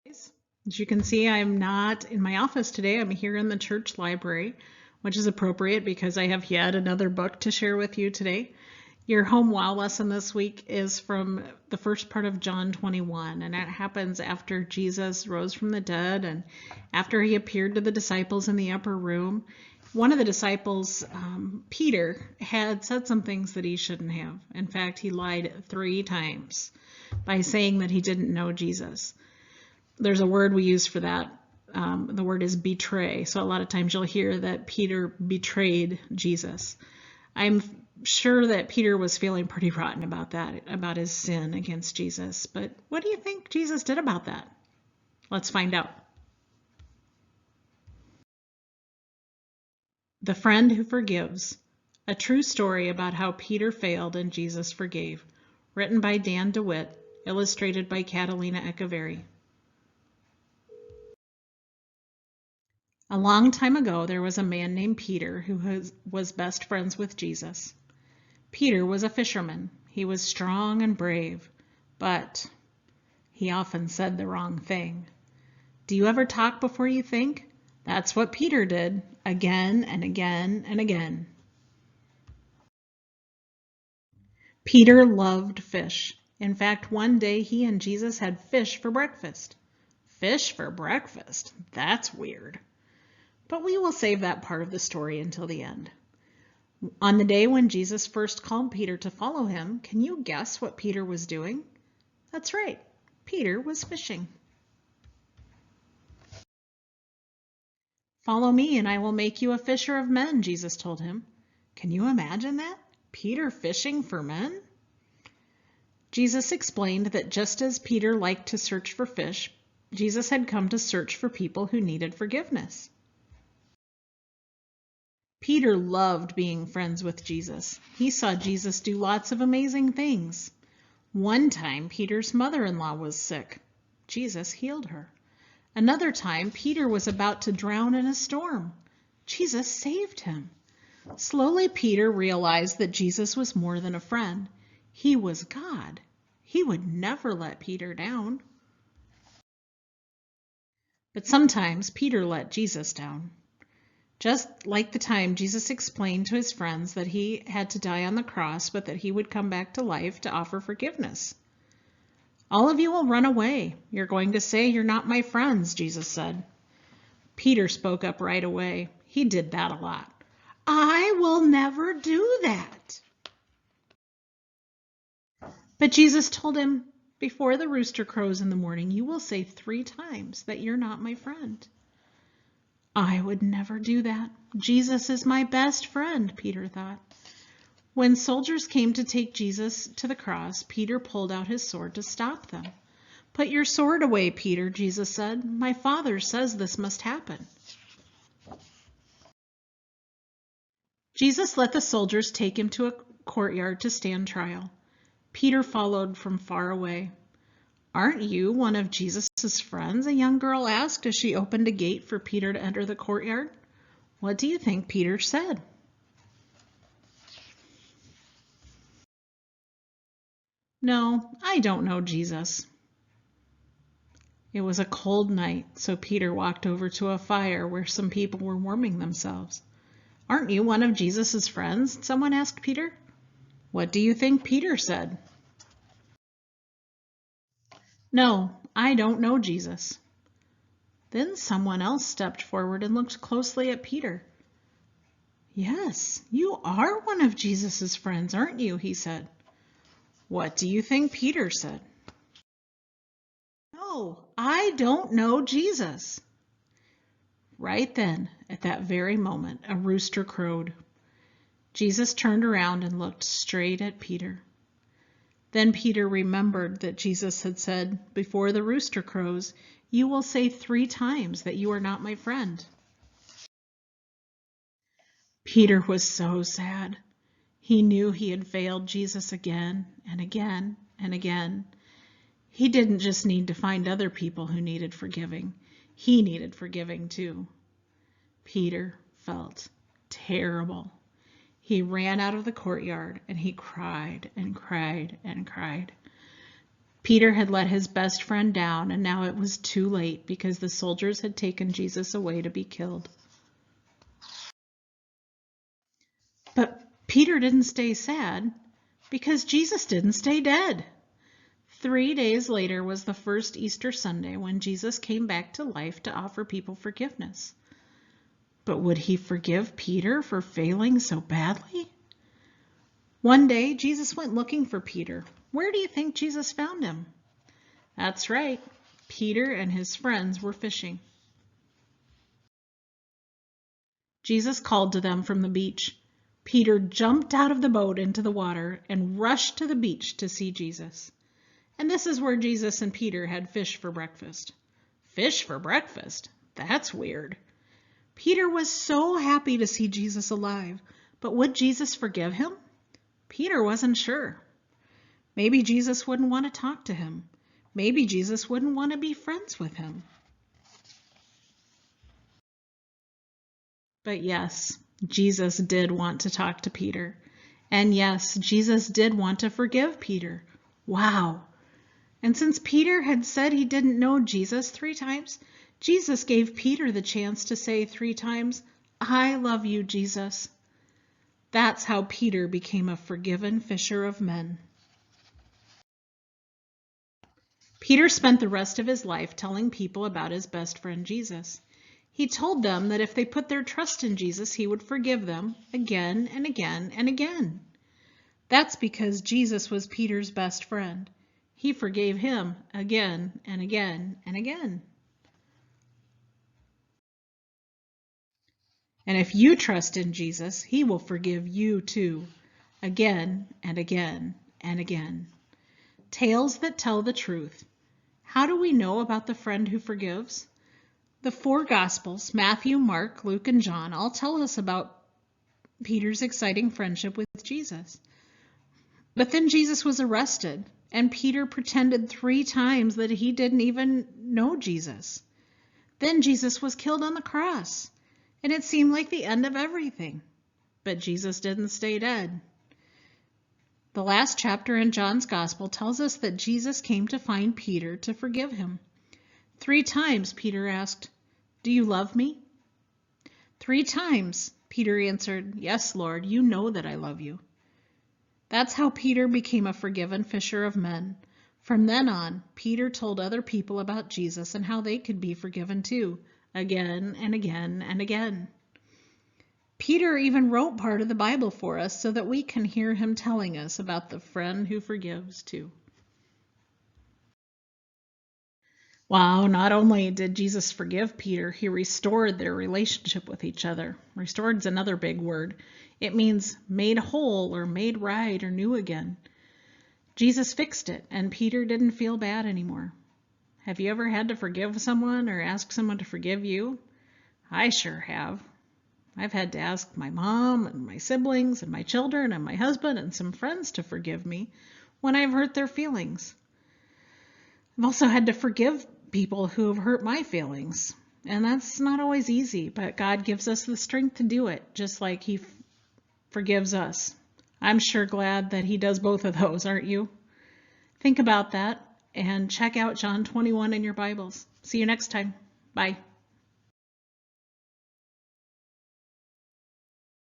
As you can see, I'm not in my office today. I'm here in the church library, which is appropriate because I have yet another book to share with you today. Your home wow lesson this week is from the first part of John 21, and that happens after Jesus rose from the dead and after he appeared to the disciples in the upper room. One of the disciples, Peter, had said some things that he shouldn't have. In fact, he lied 3 times by saying that he didn't know Jesus. There's a word we use for that. The word is betray. So a lot of times you'll hear that Peter betrayed Jesus. I'm sure that Peter was feeling pretty rotten about that, about his sin against Jesus. But what do you think Jesus did about that? Let's find out. The Friend Who Forgives. A true story about how Peter failed and Jesus forgave. Written by Dan DeWitt. Illustrated by Catalina Echeverry. A long time ago, there was a man named Peter who was best friends with Jesus. Peter was a fisherman. He was strong and brave, but he often said the wrong thing. Do you ever talk before you think? That's what Peter did, again and again and again. Peter loved fish. In fact, one day he and Jesus had fish for breakfast. Fish for breakfast? That's weird. But we will save that part of the story until the end. On the day when Jesus first called Peter to follow him, can you guess what Peter was doing? That's right, Peter was fishing. Follow me and I will make you a fisher of men, Jesus told him. Can you imagine that? Peter fishing for men? Jesus explained that just as Peter liked to search for fish, Jesus had come to search for people who needed forgiveness. Peter loved being friends with Jesus. He saw Jesus do lots of amazing things. One time, Peter's mother-in-law was sick. Jesus healed her. Another time, Peter was about to drown in a storm. Jesus saved him. Slowly, Peter realized that Jesus was more than a friend. He was God. He would never let Peter down. But sometimes Peter let Jesus down. Just like the time Jesus explained to his friends that he had to die on the cross, but that he would come back to life to offer forgiveness. All of you will run away. You're going to say you're not my friends, Jesus said. Peter spoke up right away. He did that a lot. I will never do that. But Jesus told him, before the rooster crows in the morning, you will say 3 times that you're not my friend. I would never do that. Jesus is my best friend, Peter thought. When soldiers came to take Jesus to the cross, Peter pulled out his sword to stop them. Put your sword away, Peter, Jesus said. My Father says this must happen. Jesus let the soldiers take him to a courtyard to stand trial. Peter followed from far away. Aren't you one of Jesus' friends? A young girl asked as she opened a gate for Peter to enter the courtyard. What do you think Peter said? No, I don't know Jesus. It was a cold night, so Peter walked over to a fire where some people were warming themselves. Aren't you one of Jesus' friends? Someone asked Peter. What do you think Peter said? No, I don't know Jesus. Then someone else stepped forward and looked closely at Peter. Yes, you are one of Jesus' friends, aren't you? He said. What do you think Peter said? No, I don't know Jesus. Right then, at that very moment, a rooster crowed. Jesus turned around and looked straight at Peter. Then Peter remembered that Jesus had said, before the rooster crows, you will say 3 times that you are not my friend. Peter was so sad. He knew he had failed Jesus again and again and again. He didn't just need to find other people who needed forgiving. He needed forgiving too. Peter felt terrible. He ran out of the courtyard and he cried and cried and cried. Peter had let his best friend down, and now it was too late because the soldiers had taken Jesus away to be killed. But Peter didn't stay sad because Jesus didn't stay dead. 3 days later was the first Easter Sunday when Jesus came back to life to offer people forgiveness. But would he forgive Peter for failing so badly? One day, Jesus went looking for Peter. Where do you think Jesus found him? That's right. Peter and his friends were fishing. Jesus called to them from the beach. Peter jumped out of the boat into the water and rushed to the beach to see Jesus. And this is where Jesus and Peter had fish for breakfast. Fish for breakfast? That's weird. Peter was so happy to see Jesus alive, but would Jesus forgive him? Peter wasn't sure. Maybe Jesus wouldn't want to talk to him. Maybe Jesus wouldn't want to be friends with him. But yes, Jesus did want to talk to Peter. And yes, Jesus did want to forgive Peter. Wow. And since Peter had said he didn't know Jesus 3 times, Jesus gave Peter the chance to say 3 times, "I love you, Jesus." That's how Peter became a forgiven fisher of men. Peter spent the rest of his life telling people about his best friend Jesus. He told them that if they put their trust in Jesus, he would forgive them again and again and again. That's because Jesus was Peter's best friend. He forgave him again and again and again. And if you trust in Jesus, he will forgive you too, again and again and again. Tales that tell the truth. How do we know about the friend who forgives? The 4 Gospels, Matthew, Mark, Luke, and John, all tell us about Peter's exciting friendship with Jesus. But then Jesus was arrested, and Peter pretended 3 times that he didn't even know Jesus. Then Jesus was killed on the cross, and it seemed like the end of everything. But Jesus didn't stay dead. The last chapter in John's Gospel tells us that Jesus came to find Peter to forgive him. 3 times Peter asked, "Do you love me?" 3 times Peter answered, "Yes, Lord, you know that I love you." That's how Peter became a forgiven fisher of men. From then on, Peter told other people about Jesus and how they could be forgiven too, again and again and again. Peter even wrote part of the Bible for us so that we can hear him telling us about the friend who forgives too. Wow, not only did Jesus forgive Peter, he restored their relationship with each other. Restored is another big word. It means made whole or made right or new again. Jesus fixed it, and Peter didn't feel bad anymore. Have you ever had to forgive someone or ask someone to forgive you? I sure have. I've had to ask my mom and my siblings and my children and my husband and some friends to forgive me when I've hurt their feelings. I've also had to forgive people who have hurt my feelings. And that's not always easy, but God gives us the strength to do it, just like he forgives us. I'm sure glad that he does both of those, aren't you? Think about that and check out John 21 in your Bibles. See you next time. Bye.